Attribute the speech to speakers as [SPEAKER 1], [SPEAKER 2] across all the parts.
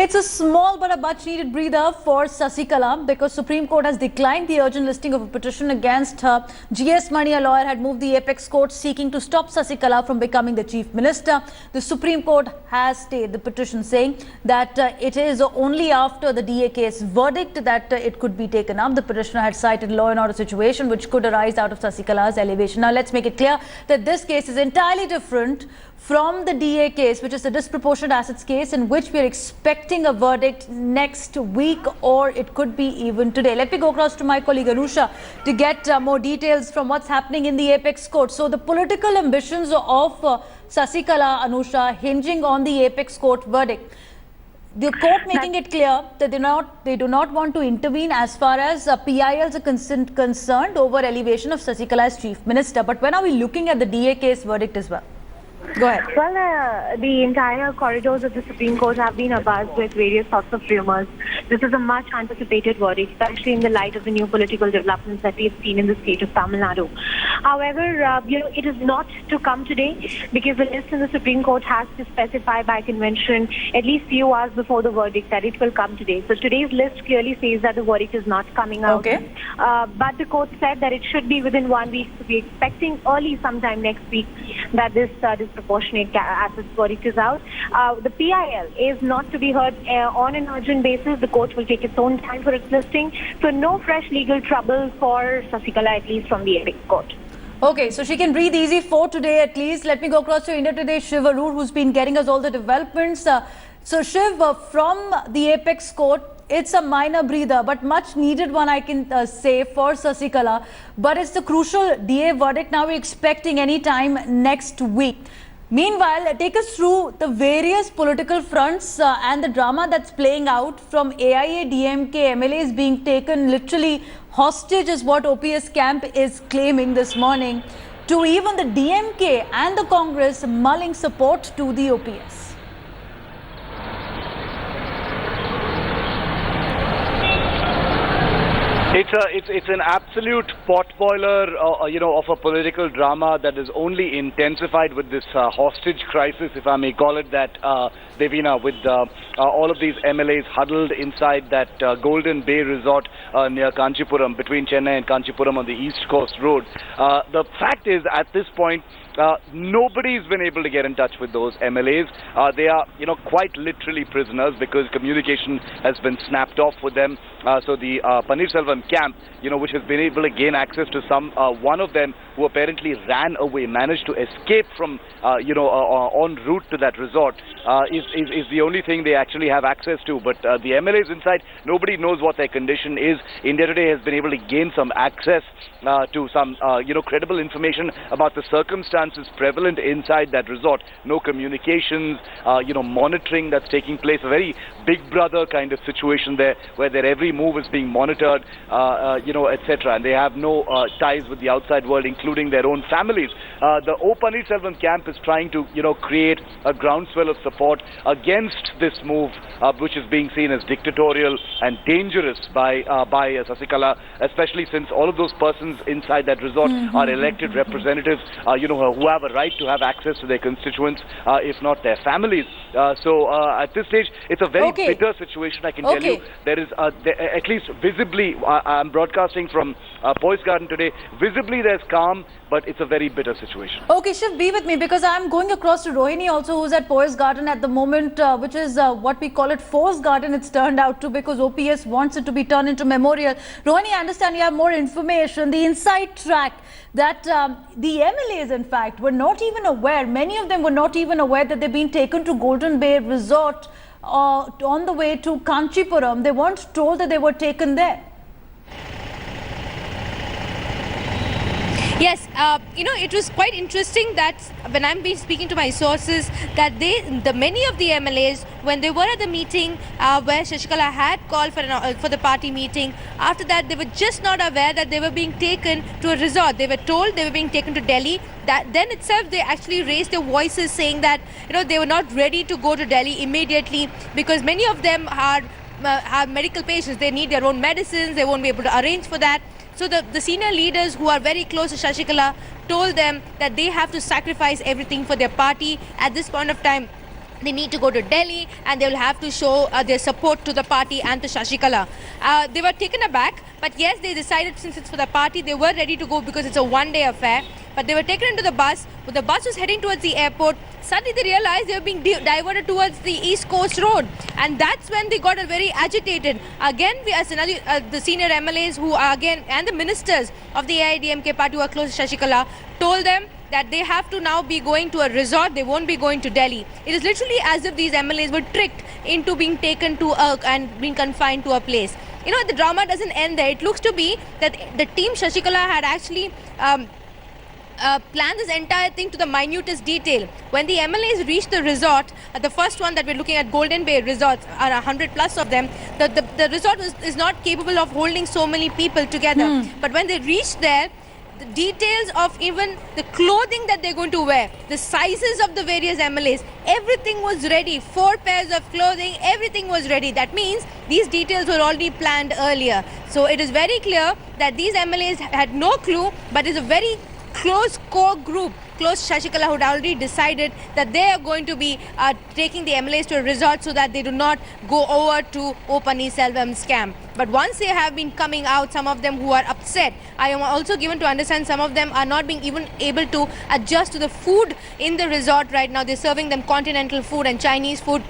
[SPEAKER 1] It's a small but a much needed breather for Sasikala because Supreme Court has declined the urgent listing of a petition against her. GS Mani, a lawyer, had moved the apex court seeking to stop Sasikala from becoming the chief minister. The Supreme Court has stayed the petition, saying that it is only after the DA case verdict that it could be taken up. The petitioner had cited law and order situation which could arise out of Sasikala's elevation. Now let's make it clear that this case is entirely different from the DA case, which is the disproportionate assets case, in which we are expecting a verdict next week, or it could be even today. Let me go across to my colleague Anusha to get more details from what's happening in the apex court. So the political ambitions of Sasikala, Anusha, hinging on the apex court verdict. The court making it clear that they do not want to intervene as far as PILs are concerned over elevation of Sasikala as chief minister. But when are we looking at the DA case verdict as well? Go ahead.
[SPEAKER 2] Well, the entire corridors of the Supreme Court have been abuzz with various sorts of rumors. This is a much anticipated verdict, especially in the light of the new political developments that we've seen in the state of Tamil Nadu. However, it is not to come today because the list in the Supreme Court has to specify by convention at least few hours before the verdict that it will come today. So today's list clearly says that the verdict is not coming out.
[SPEAKER 1] Okay.
[SPEAKER 2] But the court said that it should be within 1 week. So we're expecting early sometime next week that this disproportionate assets verdict is out. The PIL is not to be heard on an urgent basis. The court will take its own time for its listing. So no fresh legal trouble for Sasikala, at least from the apex court.
[SPEAKER 1] Okay, so she can breathe easy for today at least. Let me go across to India Today, Shiv Arur, who's been getting us all the developments. So Shiv, from the apex court, it's a minor breather, but much needed one, I can say, for Sasikala. But it's the crucial DA verdict now we're expecting any time next week. Meanwhile, take us through the various political fronts and the drama that's playing out, from AIA, DMK, MLAs being taken literally hostage is what OPS camp is claiming this morning, to even the DMK and the Congress mulling support to the OPS.
[SPEAKER 3] It's an absolute potboiler, of a political drama that is only intensified with this hostage crisis, if I may call it that, Devina, with all of these MLAs huddled inside that Golden Bay Resort near Kanchipuram, between Chennai and Kanchipuram on the East Coast Road. The fact is, at this point, nobody's been able to get in touch with those MLAs. They are, quite literally prisoners because communication has been snapped off with them. So the Paneerselvam camp, which has been able to gain access to one of them who apparently ran away, managed to escape from, en route to that resort, is the only thing they actually have access to. But the MLAs inside, nobody knows what their condition is. India Today has been able to gain some access to some, credible information about the circumstances prevalent inside that resort. No communications, monitoring that's taking place. A very Big Brother kind of situation there, where their every move is being monitored, etc. And they have no ties with the outside world, including their own families. The O Paneerselvam camp is trying to, create a groundswell of support against this move, which is being seen as dictatorial and dangerous by Sasikala, especially since all of those persons inside that resort are elected representatives, who have a right to have access to their constituents, if not their families. So at this stage, it's a very bitter situation, I can tell you. There is, at least visibly, I'm broadcasting from Poise Garden today, visibly there's calm, but it's a very bitter situation.
[SPEAKER 1] Okay, Shiv, be with me because I'm going across to Rohini also, who's at Poise Garden at the moment, which is what we call it Force Garden it's turned out to, because OPS wants it to be turned into memorial. Rohini, I understand you have more information. The inside track that the MLAs, in fact, were not even aware, many of them were not even aware that they've been taken to Golden Bay Resort on the way to Kanchipuram. They weren't told that they were taken there.
[SPEAKER 4] Yes, it was quite interesting that when I'm been speaking to my sources, that many of the MLAs, when they were at the meeting where Sasikala had called for the party meeting, after that they were just not aware that they were being taken to a resort. They were told they were being taken to Delhi. That then itself they actually raised their voices saying that they were not ready to go to Delhi immediately because many of them have medical patients. They need their own medicines. They won't be able to arrange for that. So the senior leaders who are very close to Sasikala told them that they have to sacrifice everything for their party at this point of time. they need to go to Delhi and they will have to show their support to the party and to Shashikala. They were taken aback, but yes, they decided since it's for the party, they were ready to go because it's a one-day affair. But they were taken into the bus. When the bus was heading towards the airport, suddenly they realized they were being diverted towards the East Coast Road. And that's when they got very agitated. Again, we as another, the senior MLAs who are again, and the ministers of the AIDMK party who are close to Shashikala, told them that they have to now be going to a resort, they won't be going to Delhi. It is literally as if these MLAs were tricked into being taken to and being confined to a place. You know, the drama doesn't end there. It looks to be that the team Shashikala had actually planned this entire thing to the minutest detail. When the MLAs reached the resort, the first one that we're looking at, Golden Bay Resorts, are 100 plus of them, the resort is not capable of holding so many people together. But when they reached there, the details of even the clothing that they're going to wear, the sizes of the various MLAs, everything was ready. 4 pairs of clothing, everything was ready. That means these details were already planned earlier. So it is very clear that these MLAs had no clue, but it's a very close core group, close Shashikala, who had already decided that they are going to be taking the MLAs to a resort so that they do not go over to O Pannirselvam's camp. But once they have been coming out, some of them who are upset, I am also given to understand some of them are not being even able to adjust to the food in the resort right now. They're serving them continental food and Chinese food.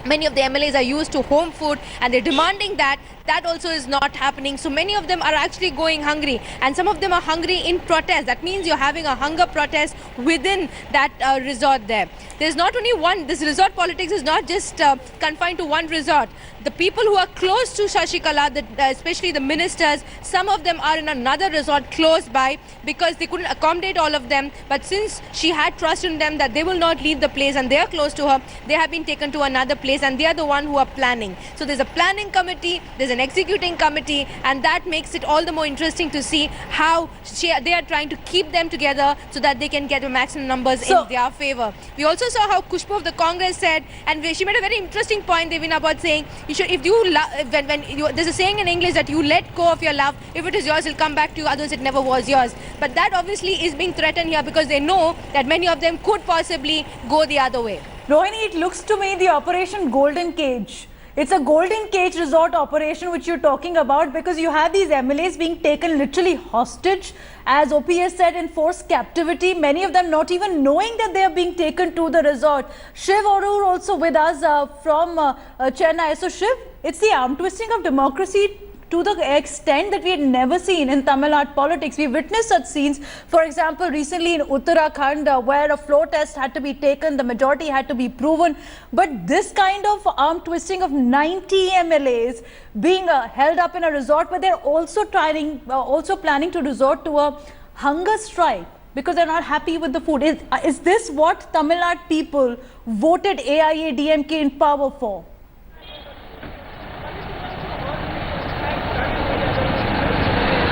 [SPEAKER 4] Many of the MLAs are used to home food and they're demanding that. That also is not happening. So many of them are actually going hungry, and some of them are hungry in protest. That means you're having a hunger protest within that resort there. There's not only one, this resort politics is not just confined to one resort. The people who are close to Shashikala, especially the ministers, some of them are in another resort close by because they couldn't accommodate all of them. But since she had trust in them that they will not leave the place and they are close to her, they have been taken to another place and they are the one who are planning. So there's a planning committee, there's an executing committee, and that makes it all the more interesting to see how they are trying to keep them together so that they can get the maximum numbers in their favor. We also saw how Khushbu of the Congress said, and she made a very interesting point, Devina, about saying, you should, if you there's a saying in English that you let go of your love, if it is yours, it'll come back to you, otherwise it never was yours. But that obviously is being threatened here because they know that many of them could possibly go the other way.
[SPEAKER 1] Rohini, it looks to me the Operation Golden Cage. It's a Golden Cage resort operation which you're talking about, because you have these MLAs being taken literally hostage, as OPS said, in forced captivity. Many of them not even knowing that they are being taken to the resort. Shiv Arur also with us from Chennai. So Shiv, it's the arm twisting of democracy to the extent that we had never seen in Tamil Nadu politics. We witnessed such scenes, for example, recently in Uttarakhand, where a floor test had to be taken, the majority had to be proven. But this kind of arm twisting of 90 MLAs being held up in a resort where they're also planning to resort to a hunger strike because they're not happy with the food. Is this what Tamil Nadu people voted AIADMK in power for?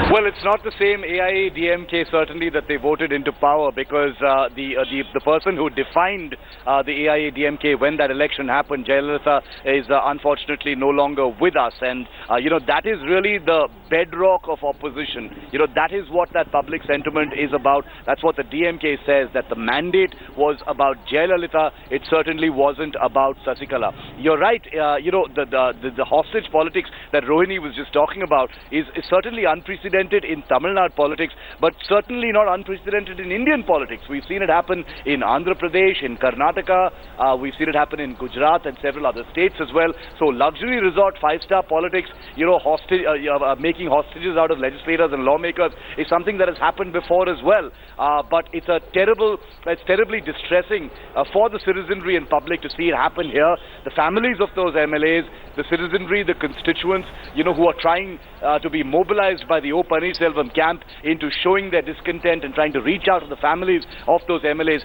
[SPEAKER 3] Well, it's not the same AIADMK certainly that they voted into power, because the person who defined the AIADMK when that election happened, Jayalalitha, is unfortunately no longer with us, and that is really the bedrock of opposition. That is what that public sentiment is about. That's what the DMK says, that the mandate was about Jayalalitha. It certainly wasn't about Sasikala. You're right. The hostage politics that Rohini was just talking about is certainly unprecedented in Tamil Nadu politics, but certainly not unprecedented in Indian politics. We've seen it happen in Andhra Pradesh, in Karnataka, we've seen it happen in Gujarat and several other states as well. So luxury resort, five-star politics, making hostages out of legislators and lawmakers is something that has happened before as well. But it's terribly distressing for the citizenry and public to see it happen here. The families of those MLAs, the citizenry, the constituents, who are trying to be mobilized by the O Pannirselvam camp into showing their discontent and trying to reach out to the families of those MLAs,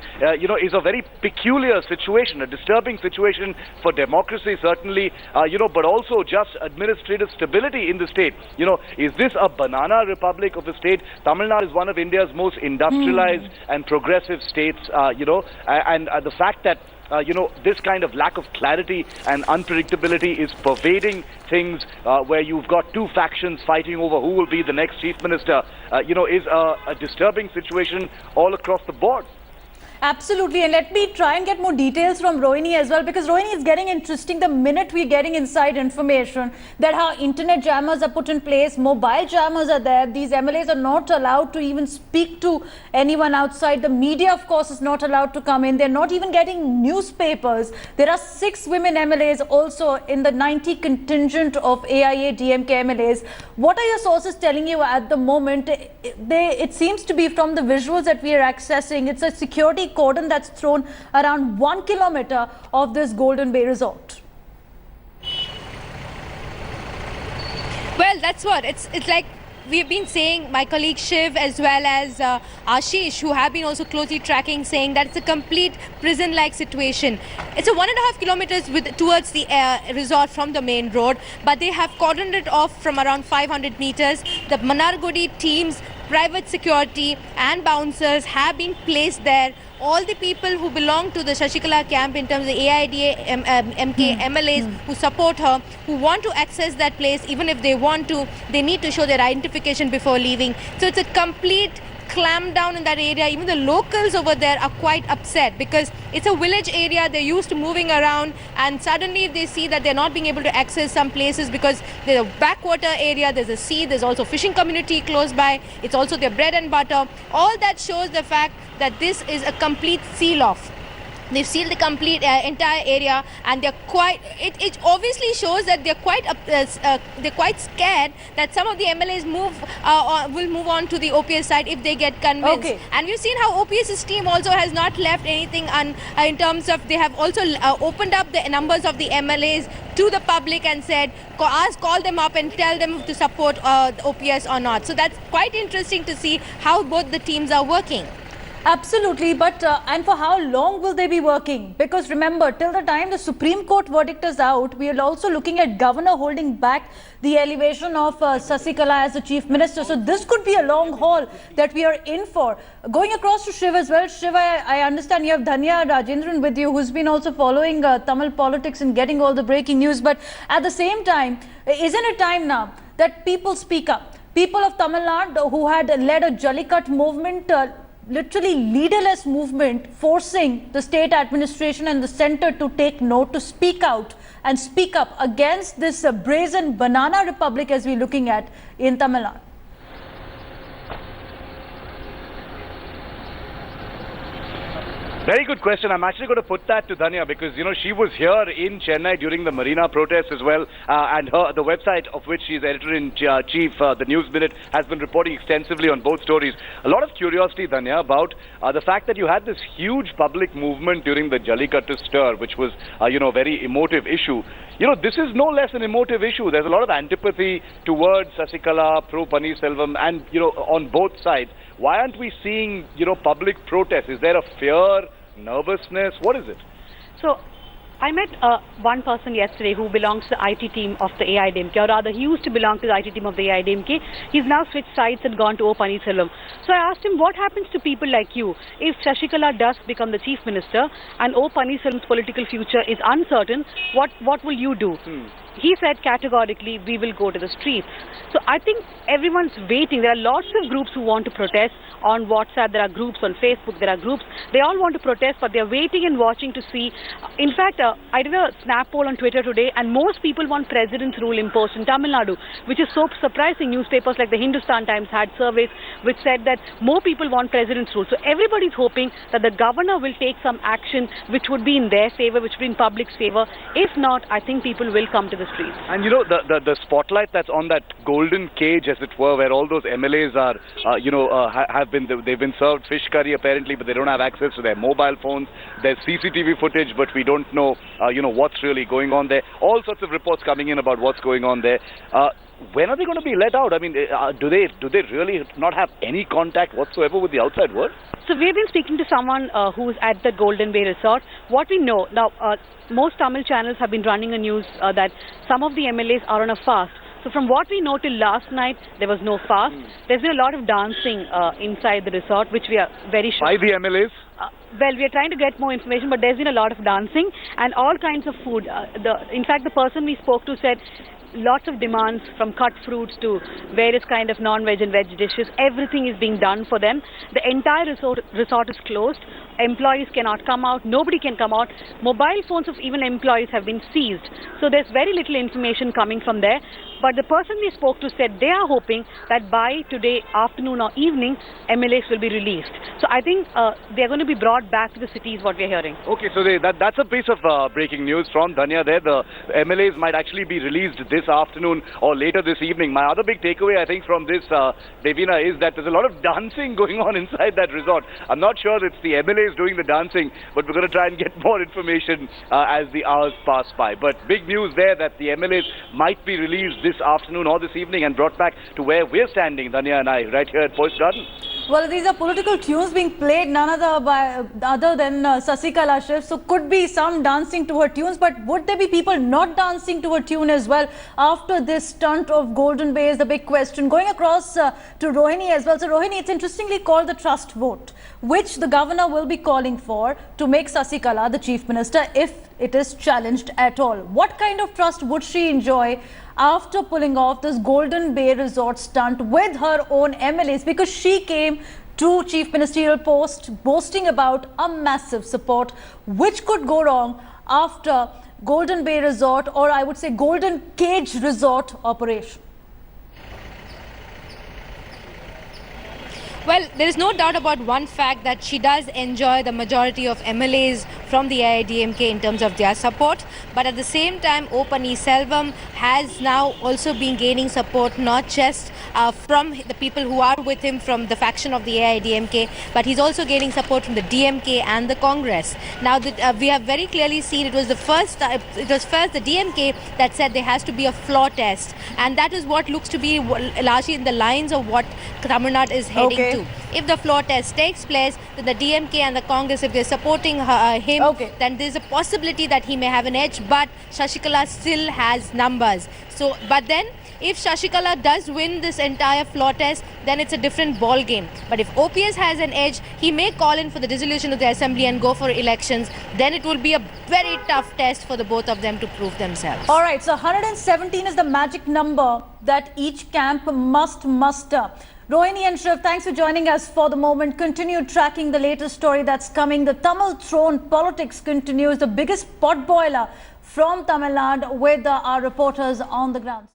[SPEAKER 3] is a very peculiar situation, a disturbing situation for democracy, certainly, but also just administrative stability in the state. Is this a banana republic of a state? Tamil Nadu is one of India's most industrialized and progressive states, and the fact that this kind of lack of clarity and unpredictability is pervading things, where you've got two factions fighting over who will be the next chief minister, is a disturbing situation all across the board.
[SPEAKER 1] Absolutely, and let me try and get more details from Rohini as well, because Rohini is getting interesting the minute we're getting inside information that how internet jammers are put in place, mobile jammers are there, these MLAs are not allowed to even speak to anyone outside, the media of course is not allowed to come in, they're not even getting newspapers. There are 6 women MLAs also in the 90 contingent of AIA DMK MLAs. What are your sources telling you at the moment? It seems to be from the visuals that we are accessing, it's a security cordon that's thrown around 1 kilometer of this Golden Bay Resort.
[SPEAKER 4] Well, that's what it's like. We've been saying, my colleague Shiv as well as Ashish, who have been also closely tracking, saying that it's a complete prison-like situation. It's a 1.5 kilometers towards the resort from the main road, but they have cordoned it off from around 500 meters. The Manargudi teams, private security and bouncers have been placed there. All the people who belong to the Shashikala camp in terms of AIDA, MK, MLAs who support her, who want to access that place, even if they want to, they need to show their identification before leaving. So it's a complete clamp down in that area. Even the locals over there are quite upset because it's a village area, they're used to moving around, and suddenly they see that they're not being able to access some places because there's a backwater area, there's a sea, there's also fishing community close by, it's also their bread and butter. All that shows the fact that this is a complete seal off. They've sealed the complete entire area, and they're quite. It obviously shows that they're quite scared that some of the MLAs will move on to the OPS side if they get convinced.
[SPEAKER 1] Okay.
[SPEAKER 4] And we've seen how OPS's team also has not left anything in terms of they have also opened up the numbers of the MLAs to the public and said call them up and tell them to support the OPS or not. So that's quite interesting to see how both the teams are working.
[SPEAKER 1] Absolutely, but and for how long will they be working? Because remember, till the time the Supreme Court verdict is out, we are also looking at governor holding back the elevation of Sasikala as the chief minister. So this could be a long haul that we are in for. Going across to Shiv as well. Shiv, I understand you have Dhanya Rajendran with you, who's been also following Tamil politics and getting all the breaking news. But at the same time, isn't it time now that people speak up? People of Tamil Nadu who had led a Jallikat movement, literally leaderless movement, forcing the state administration and the centre to take note, to speak out and speak up against this brazen banana republic as we're looking at in Tamil Nadu.
[SPEAKER 3] Very good question. I'm actually going to put that to Dhanya because, you know, she was here in Chennai during the Marina protests as well. And the website of which she's editor-in-chief, the News Minute, has been reporting extensively on both stories. A lot of curiosity, Dhanya, about the fact that you had this huge public movement during the Jallikattu stir, which was, you know, a very emotive issue. You know, this is no less an emotive issue. There's a lot of antipathy towards Sasikala, pro-Paneerselvam, and, you know, on both sides. Why aren't we seeing, you know, public protests? Is there a fear, nervousness? What is it?
[SPEAKER 5] So, I met one person yesterday who belongs to the IT team of the AIDMK, or rather he used to belong to the IT team of the AIDMK. He's now switched sides and gone to O Paneerselvam. So I asked him, what happens to people like you if Shashikala does become the chief minister and O Paneerselvam's political future is uncertain? What will you do? He said categorically, we will go to the streets. So I think everyone's waiting. There are lots of groups who want to protest on WhatsApp. There are groups on Facebook. There are groups. They all want to protest, but they're waiting and watching to see. In fact, I did a snap poll on Twitter today, and most people want president's rule imposed in Tamil Nadu, which is so surprising. Newspapers like the Hindustan Times had surveys which said that more people want president's rule. So everybody's hoping that the governor will take some action which would be in their favor, which would be in public's favor. If not, I think people will come to the streets.
[SPEAKER 3] And you know, the spotlight that's on that golden cage, as it were, where all those MLAs are, they've been served fish curry apparently, but they don't have access to their mobile phones. There's CCTV footage, but we don't know, what's really going on there. All sorts of reports coming in about what's going on there. When are they going to be let out? I mean, do they really not have any contact whatsoever with the outside world?
[SPEAKER 5] So we've been speaking to someone who's at the Golden Bay Resort. What we know now, most Tamil channels have been running a news that some of the MLAs are on a fast. So from what we know till last night, there was no fast. There's been a lot of dancing inside the resort, which we are very sure.
[SPEAKER 3] By the MLAs?
[SPEAKER 5] Well, we are trying to get more information, but there's been a lot of dancing and all kinds of food. In fact, the person we spoke to said lots of demands from cut fruits to various kind of non-veg and veg dishes. Everything is being done for them. The entire resort is closed. Employees cannot come out. Nobody can come out. Mobile phones of even employees have been seized. So there's very little information coming from there. But the person we spoke to said they are hoping that by today afternoon or evening, MLAs will be released. So I think they're going to be brought back to the city is what we're hearing.
[SPEAKER 3] Okay, so that's a piece of breaking news from Dhanya there. The MLAs might actually be released this afternoon or later this evening. My other big takeaway, I think, from this, Devina, is that there's a lot of dancing going on inside that resort. I'm not sure it's the MLAs doing the dancing, but we're going to try and get more information as the hours pass by. But big news there that the MLAs might be released this afternoon or this evening and brought back to where we're standing, Dhanya and I, right here at Poist Garden.
[SPEAKER 1] Well, these are political tunes being played, none other than Sasikala Shiv. So could be some dancing to her tunes, but would there be people not dancing to her tune as well after this stunt of Golden Bay is the big question. Going across to Rohini as well. So Rohini, it's interestingly called the trust vote, which the governor will be calling for to make Sasikala the chief minister if it is challenged at all. What kind of trust would she enjoy after pulling off this Golden Bay Resort stunt with her own MLAs, because she came to chief ministerial post boasting about a massive support? Which could go wrong after Golden Bay Resort, or I would say Golden Cage Resort operation?
[SPEAKER 4] Well, there is no doubt about one fact that she does enjoy the majority of MLAs from the AIDMK in terms of their support. But at the same time, O Paneerselvam has now also been gaining support not just from the people who are with him from the faction of the AIDMK, but he's also gaining support from the DMK and the Congress. Now, we have very clearly seen it was first the DMK that said there has to be a floor test, and that is what looks to be largely in the lines of what Tamil Nadu is heading to. If the floor test takes place, then the DMK and the Congress, if they're supporting him, then there's a possibility that he may have an edge, but Sasikala still has numbers. So, but then if Sasikala does win this entire floor test, then it's a different ball game. But if OPS has an edge, he may call in for the dissolution of the assembly and go for elections. Then it will be a very tough test for the both of them to prove themselves.
[SPEAKER 1] All right, so 117 is the magic number that each camp must muster. Rohini and Shiv, thanks for joining us for the moment. Continue tracking the latest story that's coming. The Tamil throne politics continues. The biggest potboiler from Tamil Nadu with our reporters on the ground.